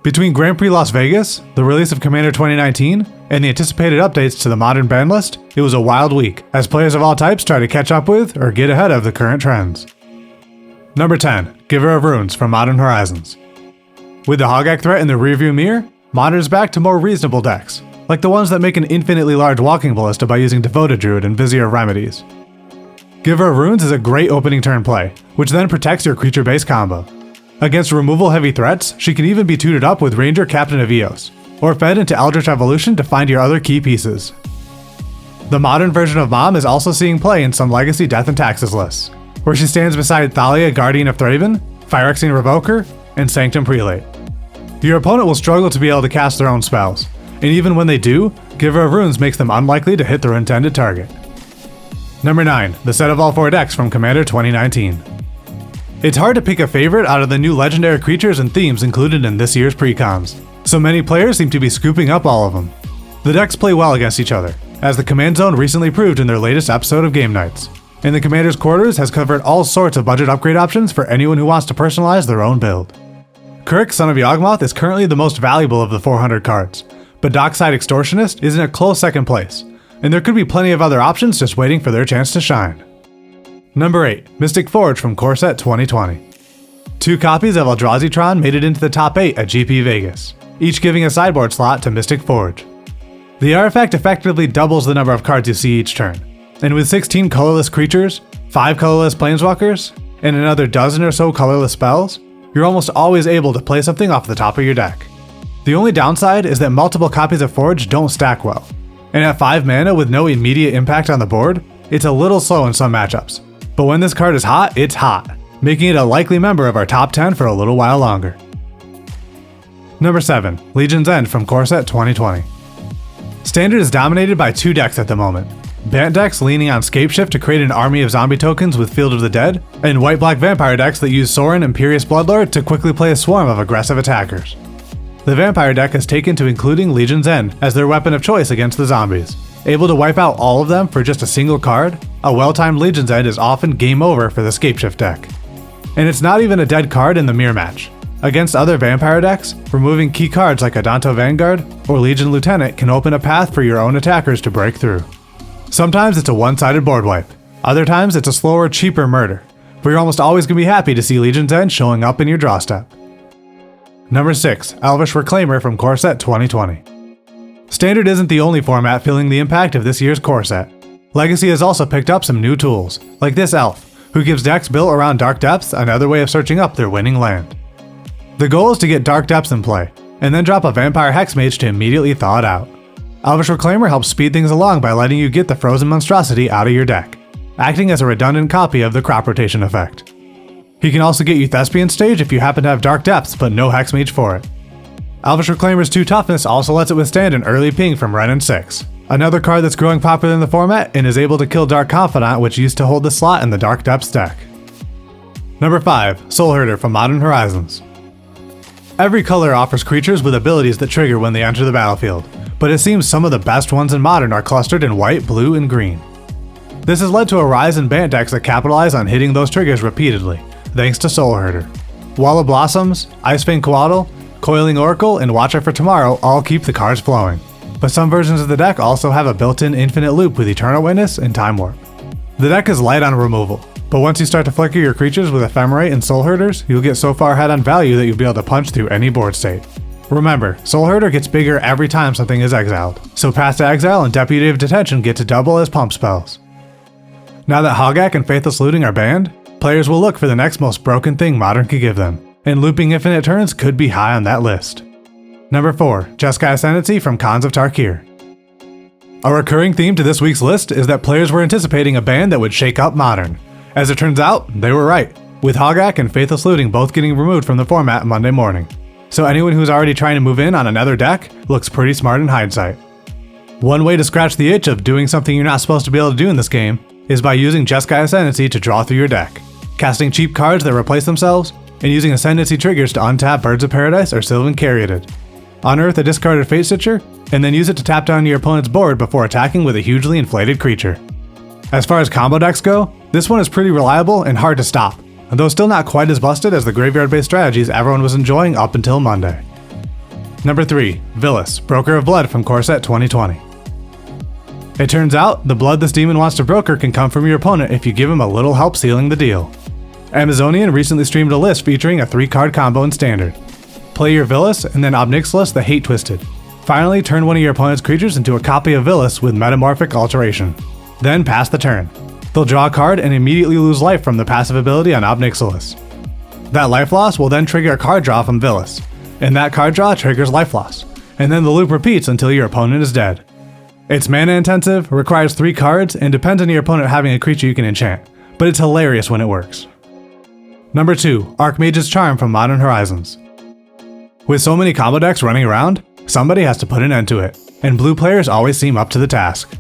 Between Grand Prix Las Vegas, the release of Commander 2019, and the anticipated updates to the modern ban list, it was a wild week, as players of all types try to catch up with or get ahead of the current trends. Number 10. Giver of Runes from Modern Horizons. With the Hogak threat in the rearview mirror, Modern is back to more reasonable decks, like the ones that make an infinitely large walking ballista by using Devoted Druid and Vizier of Remedies. Giver of Runes is a great opening turn play, which then protects your creature-based combo. Against removal-heavy threats, she can even be tutored up with Ranger Captain of Eos, or fed into Eldritch Evolution to find your other key pieces. The modern version of Mom is also seeing play in some Legacy Death and Taxes lists, where she stands beside Thalia, Guardian of Thraben, Phyrexian Revoker, and Sanctum Prelate. Your opponent will struggle to be able to cast their own spells, and even when they do, Giver of Runes makes them unlikely to hit their intended target. Number 9. The set of all 4 decks from Commander 2019. It's hard to pick a favorite out of the new legendary creatures and themes included in this year's pre-coms, so many players seem to be scooping up all of them. The decks play well against each other, as the Command Zone recently proved in their latest episode of Game Nights, and the Commander's Quarters has covered all sorts of budget upgrade options for anyone who wants to personalize their own build. Kuruk, Son of Yawgmoth, is currently the most valuable of the 400 cards, but Dockside Extortionist is in a close second place, and there could be plenty of other options just waiting for their chance to shine. Number 8. Mystic Forge from Core Set 2020. 2 copies of Eldrazi made it into the top 8 at GP Vegas, each giving a sideboard slot to Mystic Forge. The artifact effectively doubles the number of cards you see each turn, and with 16 colorless creatures, 5 colorless planeswalkers, and another dozen or so colorless spells, you're almost always able to play something off the top of your deck. The only downside is that multiple copies of Forge don't stack well, and at 5 mana with no immediate impact on the board, it's a little slow in some matchups. But when this card is hot, it's hot, making it a likely member of our top 10 for a little while longer. Number 7. Legion's End from Core Set 2020. Standard is dominated by 2 decks at the moment. Bant decks leaning on Scapeshift to create an army of zombie tokens with Field of the Dead, and white-black vampire decks that use Sorin Imperious Bloodlord to quickly play a swarm of aggressive attackers. The vampire deck has taken to including Legion's End as their weapon of choice against the zombies. Able to wipe out all of them for just a single card, a well-timed Legion's End is often game over for the Scapeshift deck. And it's not even a dead card in the mirror match. Against other vampire decks, removing key cards like Adanto Vanguard or Legion Lieutenant can open a path for your own attackers to break through. Sometimes it's a one-sided board wipe, other times it's a slower, cheaper murder, but you're almost always going to be happy to see Legion's End showing up in your draw step. Number 6. ElvishReclaimer from Core Set 2020. Standard isn't the only format feeling the impact of this year's core set. Legacy has also picked up some new tools, like this elf, who gives decks built around Dark Depths another way of searching up their winning land. The goal is to get Dark Depths in play, and then drop a Vampire Hexmage to immediately thaw it out. ElvishReclaimer helps speed things along by letting you get the Frozen Monstrosity out of your deck, acting as a redundant copy of the crop rotation effect. He can also get you Thespian Stage if you happen to have Dark Depths but no Hexmage for it. ElvishReclaimer's 2 toughness also lets it withstand an early ping from Wrenn and 6, another card that's growing popular in the format and is able to kill Dark Confidant, which used to hold the slot in the Dark Depths deck. Number 5. Soul Herder from Modern Horizons. Every color offers creatures with abilities that trigger when they enter the battlefield, but it seems some of the best ones in Modern are clustered in white, blue, and green. This has led to a rise in Bant decks that capitalize on hitting those triggers repeatedly, thanks to Soul Herder. Wall of Blossoms, Icefang Coatl, Coiling Oracle, and Watcher for Tomorrow all keep the cards flowing, but some versions of the deck also have a built-in infinite loop with Eternal Witness and Time Warp. The deck is light on removal, but once you start to flicker your creatures with Ephemerate and Soul Herders, you'll get so far ahead on value that you'll be able to punch through any board state. Remember, Soul Herder gets bigger every time something is exiled, so Path to Exile and Deputy of Detention get to double as pump spells. Now that Hogak and Faithless Looting are banned, players will look for the next most broken thing Modern could give them, and looping infinite turns could be high on that list. Number 4. Chessguys Tendency from Khans of Tarkir. A recurring theme to this week's list is that players were anticipating a ban that would shake up Modern. As it turns out, they were right, with Hogak and Faithless Looting both getting removed from the format Monday morning. So anyone who's already trying to move in on another deck looks pretty smart in hindsight. One way to scratch the itch of doing something you're not supposed to be able to do in this game is by using Chessguys Tendency to draw through your deck, casting cheap cards that replace themselves, and using Ascendancy triggers to untap Birds of Paradise or Sylvan Caryatid. Unearth a discarded Fate Stitcher, and then use it to tap down your opponent's board before attacking with a hugely inflated creature. As far as combo decks go, this one is pretty reliable and hard to stop, though still not quite as busted as the graveyard-based strategies everyone was enjoying up until Monday. Number 3. Villus, Broker of Blood from Core Set 2020. It turns out, the blood this demon wants to broker can come from your opponent if you give him a little help sealing the deal. Amazonian recently streamed a list featuring a 3-card combo in Standard. Play your Villus and then Obnixilis the Hate Twisted. Finally, turn one of your opponent's creatures into a copy of Villus with Metamorphic Alteration. Then pass the turn. They'll draw a card and immediately lose life from the passive ability on Obnixilis. That life loss will then trigger a card draw from Villus, and that card draw triggers life loss, and then the loop repeats until your opponent is dead. It's mana intensive, requires 3 cards, and depends on your opponent having a creature you can enchant, but it's hilarious when it works. Number 2. Archmage's Charm from Modern Horizons. With so many combo decks running around, somebody has to put an end to it, and blue players always seem up to the task.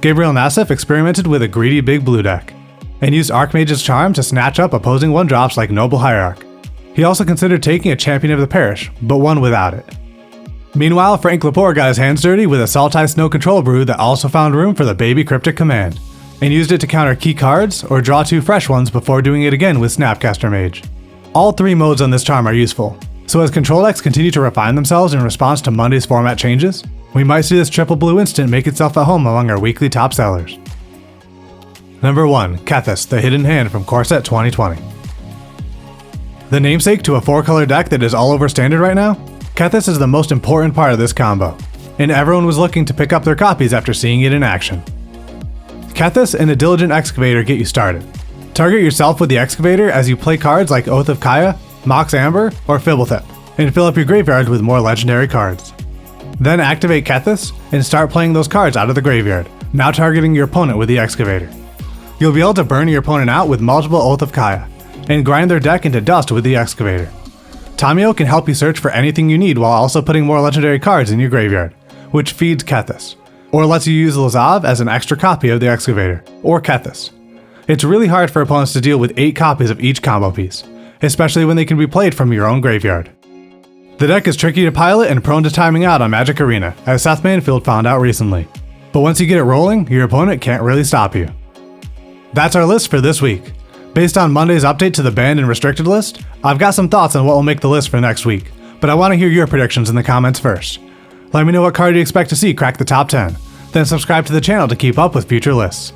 Gabriel Nassif experimented with a greedy big blue deck, and used Archmage's Charm to snatch up opposing 1-drops like Noble Hierarch. He also considered taking a Champion of the Parish, but won without it. Meanwhile, Frank Lepore got his hands dirty with a Sultai Snow Control Brew that also found room for the Baby Cryptic command, and used it to counter key cards or draw 2 fresh ones before doing it again with Snapcaster Mage. All 3 modes on this charm are useful, so as control decks continue to refine themselves in response to Monday's format changes, we might see this triple blue instant make itself at home among our weekly top sellers. Number 1. Kathas, the Hidden Hand from Core Set 2020. The namesake to a 4-color deck that is all over Standard right now? Kathas is the most important part of this combo, and everyone was looking to pick up their copies after seeing it in action. Kathas and a Diligent Excavator get you started. Target yourself with the Excavator as you play cards like Oath of Kaya, Mox Amber, or Fibblethip, and fill up your graveyard with more legendary cards. Then activate Kathas and start playing those cards out of the graveyard, now targeting your opponent with the Excavator. You'll be able to burn your opponent out with multiple Oath of Kaya, and grind their deck into dust with the Excavator. Tamio can help you search for anything you need while also putting more legendary cards in your graveyard, which feeds Kathas, or lets you use Lazav as an extra copy of the Excavator, or Kathas. It's really hard for opponents to deal with 8 copies of each combo piece, especially when they can be played from your own graveyard. The deck is tricky to pilot and prone to timing out on Magic Arena, as Seth Manfield found out recently. But once you get it rolling, your opponent can't really stop you. That's our list for this week. Based on Monday's update to the banned and restricted list, I've got some thoughts on what will make the list for next week, but I want to hear your predictions in the comments first. Let me know what card you expect to see crack the top 10, then subscribe to the channel to keep up with future lists.